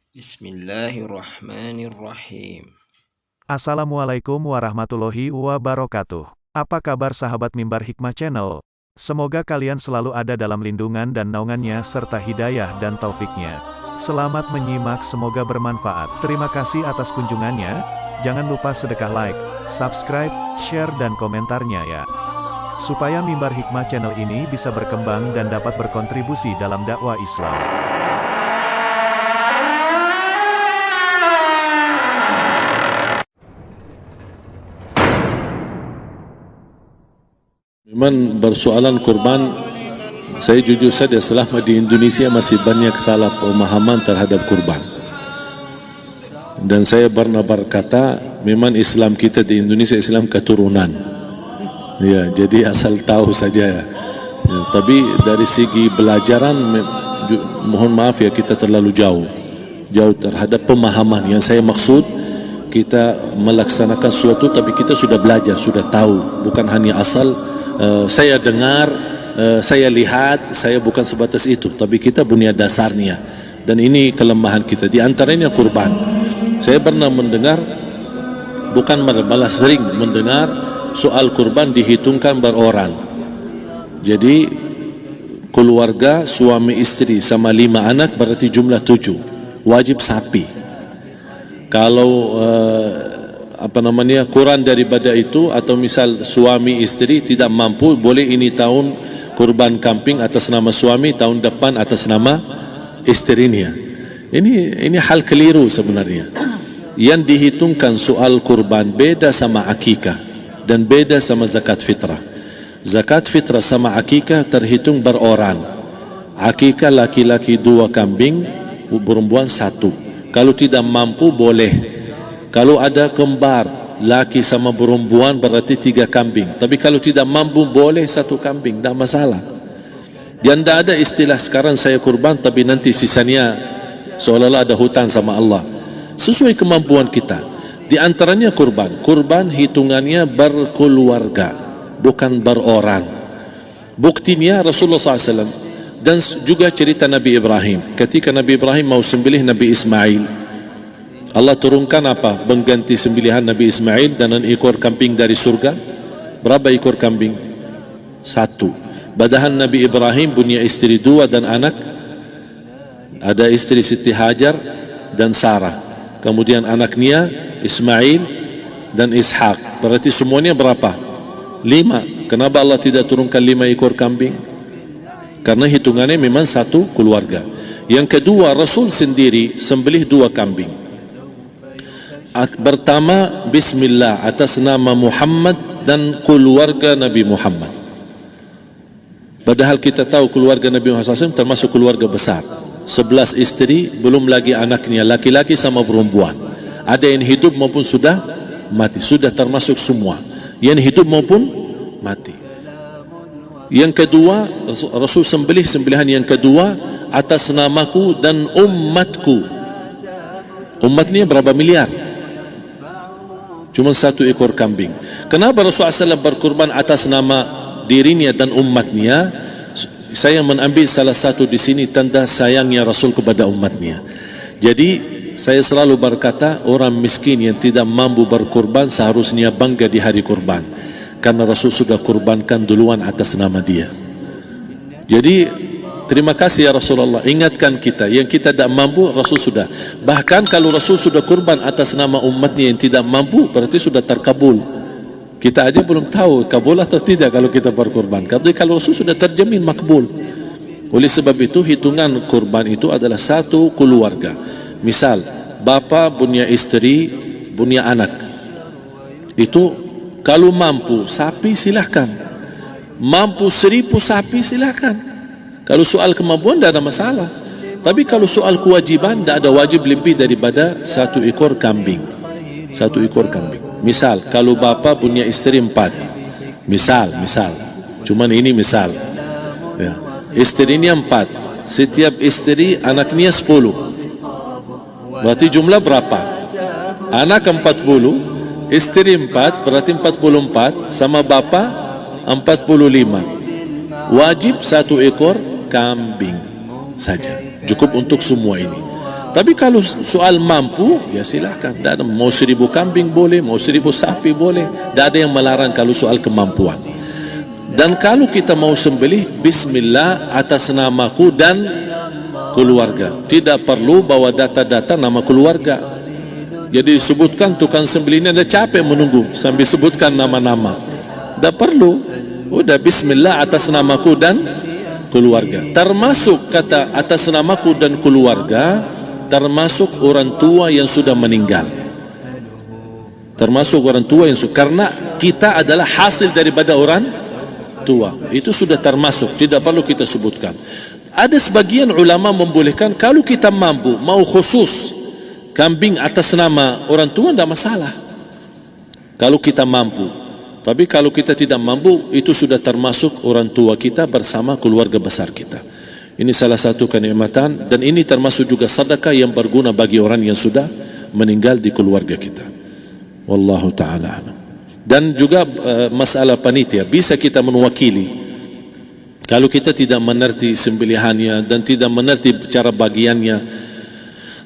Bismillahirrahmanirrahim. Assalamualaikum warahmatullahi wabarakatuh. Apa kabar sahabat Mimbar Hikmah Channel? Semoga kalian selalu ada dalam lindungan dan naungannya serta hidayah dan taufiknya. Selamat menyimak, semoga bermanfaat. Terima kasih atas kunjungannya. Jangan lupa sedekah like, subscribe, share dan komentarnya ya. Supaya Mimbar Hikmah Channel ini bisa berkembang dan dapat berkontribusi dalam dakwah Islam. Memang persoalan kurban, saya jujur saja selama di Indonesia masih banyak salah pemahaman terhadap kurban. Dan saya pernah berkata, memang Islam kita di Indonesia Islam keturunan. Ya, jadi asal tahu saja. Ya, tapi dari segi belajaran, mohon maaf ya, kita terlalu jauh terhadap pemahaman. Yang saya maksud, kita melaksanakan sesuatu tapi kita sudah belajar, sudah tahu, bukan hanya asal saya dengar, saya lihat, saya bukan sebatas itu, tapi kita punya dasarnya. Dan ini kelemahan kita, di antaranya kurban. Saya pernah mendengar, bukan malah sering mendengar soal kurban dihitungkan beroran. Jadi keluarga suami istri sama 5 anak berarti jumlah 7, wajib sapi. Kalau kurang daripada itu, atau misal suami istri tidak mampu, boleh ini tahun kurban kambing atas nama suami, tahun depan atas nama istrinya. Ini hal keliru sebenarnya. Yang dihitungkan soal kurban beda sama akikah dan beda sama zakat fitrah. Zakat fitrah sama akikah terhitung beroran. Akikah laki-laki 2 kambing, perempuan 1. Kalau tidak mampu boleh. Kalau ada kembar, laki sama perempuan berarti 3 kambing. Tapi kalau tidak mampu boleh 1 kambing, tidak masalah. Dan tidak ada istilah sekarang saya kurban tapi nanti sisanya seolah-olah ada hutang sama Allah. Sesuai kemampuan kita. Di antaranya kurban. Kurban hitungannya berkeluarga, bukan berorang. Buktinya Rasulullah SAW dan juga cerita Nabi Ibrahim. Ketika Nabi Ibrahim mau sembelih Nabi Ismail, Allah turunkan apa? Mengganti sembelihan Nabi Ismail dengan ekor kambing dari surga. Berapa ekor kambing? 1. Padahal Nabi Ibrahim punya istri 2 dan anak. Ada istri Siti Hajar dan Sarah. Kemudian anaknya Ismail dan Ishak. Berarti semuanya berapa? 5. Kenapa Allah tidak turunkan 5 ekor kambing? Karena hitungannya memang 1 keluarga. Yang kedua, Rasul sendiri sembelih 2 kambing. Pertama, Bismillah atas nama Muhammad dan keluarga Nabi Muhammad. Padahal kita tahu keluarga Nabi Muhammad SAW termasuk keluarga besar. 11 istri, belum lagi anaknya, laki-laki sama perempuan. Ada yang hidup maupun sudah mati, sudah termasuk semua. Yang hidup maupun mati. Yang kedua, Rasul sembelih sembelihan yang kedua atas namaku dan umatku. Umatnya berapa miliar? Cuma 1 ekor kambing. Kenapa Rasulullah SAW berkurban atas nama dirinya dan umatnya? Saya mengambil salah satu di sini tanda sayangnya Rasul kepada umatnya. Jadi saya selalu berkata, orang miskin yang tidak mampu berkurban seharusnya bangga di hari kurban, karena Rasul sudah kurbankan duluan atas nama dia. Jadi terima kasih ya Rasulullah, ingatkan kita. Yang kita tidak mampu, Rasul sudah. Bahkan kalau Rasul sudah kurban atas nama umatnya yang tidak mampu, berarti sudah terkabul. Kita aja belum tahu kabul atau tidak kalau kita berkurban. Tapi kalau Rasul sudah terjamin makbul. Oleh sebab itu hitungan kurban itu adalah 1 keluarga. Misal, bapa punya istri, punya anak. Itu kalau mampu sapi silahkan. Mampu 1000 sapi silahkan. Kalau soal kemampuan tidak ada masalah. Tapi kalau soal kewajiban, tidak ada wajib lebih daripada 1 ekor kambing. 1 ekor kambing. Misal, kalau bapa punya istri 4. Misal. Cuman ini misal. Ya. Istrinya 4. Setiap istri anaknya 10. Berarti jumlah berapa? Anak 40, istri 4, berarti 44, sama bapa 45. Wajib 1 ekor kambing saja, cukup untuk semua ini. Tapi kalau soal mampu, ya silahkan. Mau 1000 kambing boleh, mau 1000 sapi boleh. Tak ada yang melarang kalau soal kemampuan. Dan kalau kita mau sembelih, bismillah atas namaku dan keluarga. Tidak perlu bawa data-data nama keluarga. Jadi disebutkan tukang sembelih ini ada capek menunggu sambil sebutkan nama-nama. Tak perlu. Udah bismillah atas namaku dan keluarga. Termasuk kata atas namaku dan keluarga, termasuk orang tua yang sudah meninggal. Termasuk orang tua yang karena kita adalah hasil daripada orang tua. Itu sudah termasuk, tidak perlu kita sebutkan. Ada sebagian ulama membolehkan kalau kita mampu, mau khusus kambing atas nama orang tua, tidak masalah kalau kita mampu. Tapi kalau kita tidak mampu, itu sudah termasuk orang tua kita bersama keluarga besar kita. Ini salah satu kenikmatan, dan ini termasuk juga sedekah yang berguna bagi orang yang sudah meninggal di keluarga kita. Wallahu ta'ala alam. Dan juga masalah panitia, bisa kita mewakili. Kalau kita tidak mengerti sembelihannya dan tidak mengerti cara bagiannya.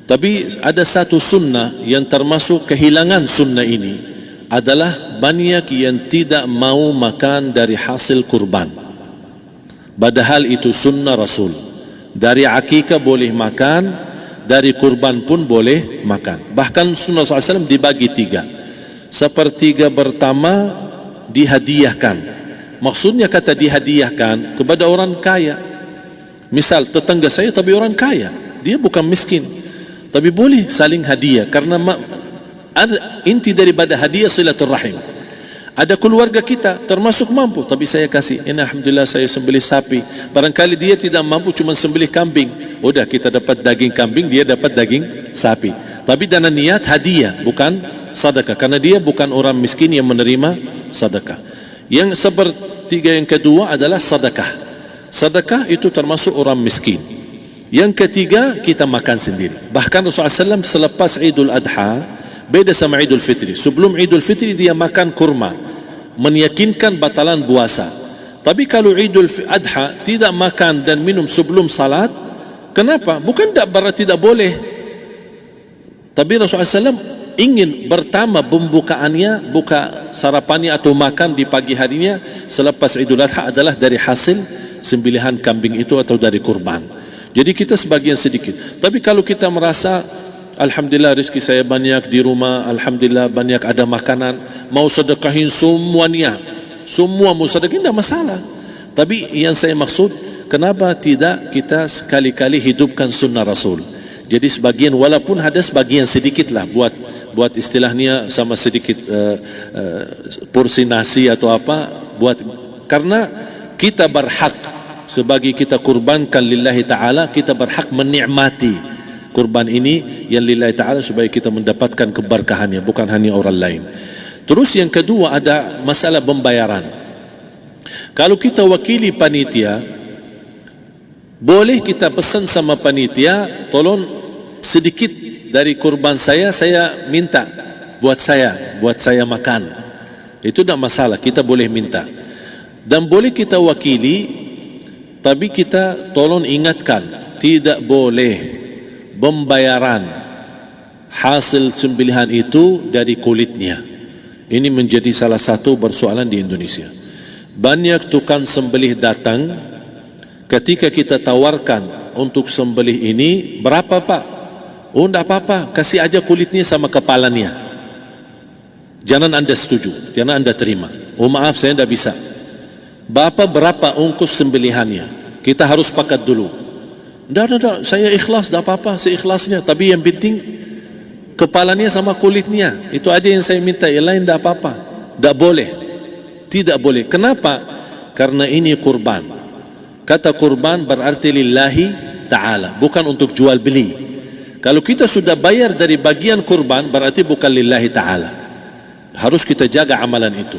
Tapi ada satu sunnah yang termasuk kehilangan sunnah ini, adalah banyak yang tidak mau makan dari hasil kurban. Padahal itu sunnah Rasul. Dari akikah boleh makan, dari kurban pun boleh makan. Bahkan sunnah SAW dibagi 3. Sepertiga pertama dihadiahkan. Maksudnya kata dihadiahkan kepada orang kaya. Misal tetangga saya tapi orang kaya, dia bukan miskin, tapi boleh saling hadiah. Karena inti daripada hadiah silaturrahim. Ada keluarga kita termasuk mampu, tapi saya kasih ini, alhamdulillah saya sembelih sapi. Barangkali dia tidak mampu, cuma sembelih kambing. Udah kita dapat daging kambing, dia dapat daging sapi. Tapi dengan niat hadiah, bukan sedekah, karena dia bukan orang miskin yang menerima sedekah. Yang sepertiga yang kedua adalah sedekah. Sedekah itu termasuk orang miskin. Yang ketiga, kita makan sendiri. Bahkan Rasulullah SAW selepas Idul Adha, beda sama Idul Fitri. Sebelum Idul Fitri dia makan kurma, meyakinkan batalan puasa. Tapi kalau Idul Adha tidak makan dan minum sebelum salat, kenapa? Bukan tak berarti tidak boleh. Tapi Rasulullah SAW ingin pertama pembukaannya, buka sarapannya atau makan di pagi harinya selepas Idul Adha adalah dari hasil sembelihan kambing itu atau dari kurban. Jadi kita sebagian sedikit. Tapi kalau kita merasa alhamdulillah rezeki saya banyak di rumah, alhamdulillah banyak ada makanan, mau sedekahin semuanya, semua mau sedekahin, tidak masalah. Tapi yang saya maksud, kenapa tidak kita sekali-kali hidupkan sunnah Rasul? Jadi sebagian, walaupun ada sebagian sedikit lah, buat istilahnya sama sedikit porsi nasi atau apa, karena kita berhak sebagai kita kurbankan lillahi ta'ala, kita berhak menikmati kurban ini yang lillahi ta'ala supaya kita mendapatkan keberkahannya, bukan hanya orang lain. Terus yang kedua ada masalah pembayaran. Kalau kita wakili panitia, boleh kita pesan sama panitia, tolong sedikit dari kurban saya minta buat saya makan. Itu tidak masalah, kita boleh minta. Dan boleh kita wakili, tapi kita tolong ingatkan, tidak boleh pembayaran hasil sembelihan itu dari kulitnya. Ini menjadi salah satu persoalan di Indonesia. Banyak tukang sembelih datang, ketika kita tawarkan untuk sembelih ini, berapa pak? Oh tidak apa-apa, kasih aja kulitnya sama kepalanya. Jangan anda setuju, jangan anda terima. Oh maaf saya tidak bisa. Bapak berapa ongkos sembelihannya? Kita harus sepakat dulu. Tidak, saya ikhlas, tidak apa-apa, seikhlasnya. Tapi yang penting kepalanya sama kulitnya. Itu aja yang saya minta, yang lain tidak apa-apa. Tidak boleh. Tidak boleh. Kenapa? Karena ini kurban. Kata kurban berarti lillahi ta'ala, bukan untuk jual beli. Kalau kita sudah bayar dari bagian kurban, berarti bukan lillahi ta'ala. Harus kita jaga amalan itu.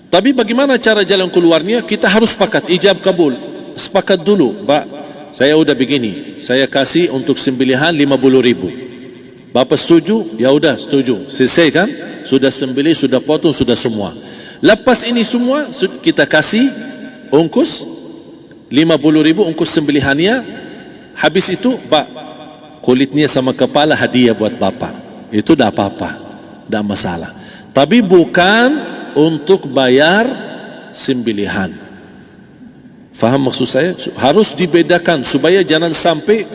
Tapi bagaimana cara jalan keluarnya? Kita harus sepakat, ijab kabul. Sepakat dulu, Pak, saya udah begini, saya kasih untuk sembelihan 50.000. Bapak setuju? Ya udah setuju. Selesai kan? Sudah sembelih, sudah potong, sudah semua. Lepas ini semua kita kasih ongkos 50.000 ongkos sembelihannya. Habis itu, Pak, kulitnya sama kepala hadiah buat bapak. Itu dah apa-apa, dah masalah. Tapi bukan untuk bayar sembelihan. Faham maksud saya? Harus dibedakan supaya jangan sampai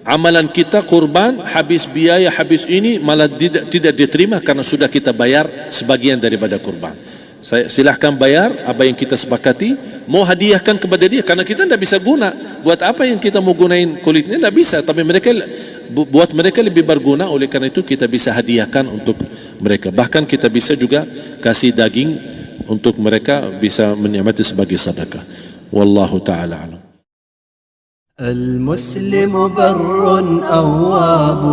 amalan kita kurban habis biaya, habis ini malah tidak diterima karena sudah kita bayar sebagian daripada kurban. Saya silahkan bayar apa yang kita sepakati, mau hadiahkan kepada dia karena kita tidak bisa guna. Buat apa yang kita mau gunain kulitnya, tidak bisa. Tapi mereka buat mereka lebih berguna, oleh karena itu kita bisa hadiahkan untuk mereka. Bahkan kita bisa juga kasih daging untuk mereka bisa menikmati sebagai sedekah. Wallahu ta'ala alam. المسلم بر أواب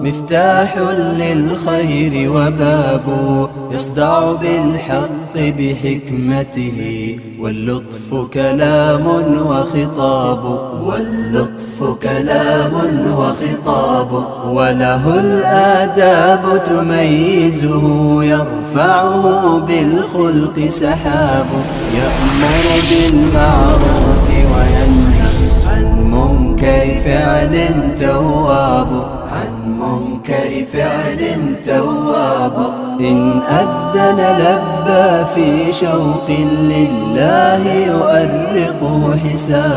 مفتاح للخير وباب يصدع بالحق بحكمته واللطف كلام وخطاب وله الآداب تميزه يرفعه بالخلق سحاب يأمر بالمعروف وينهى عن منكر فعل تواب إن أذن لبى في شوق لله يؤرقه حساب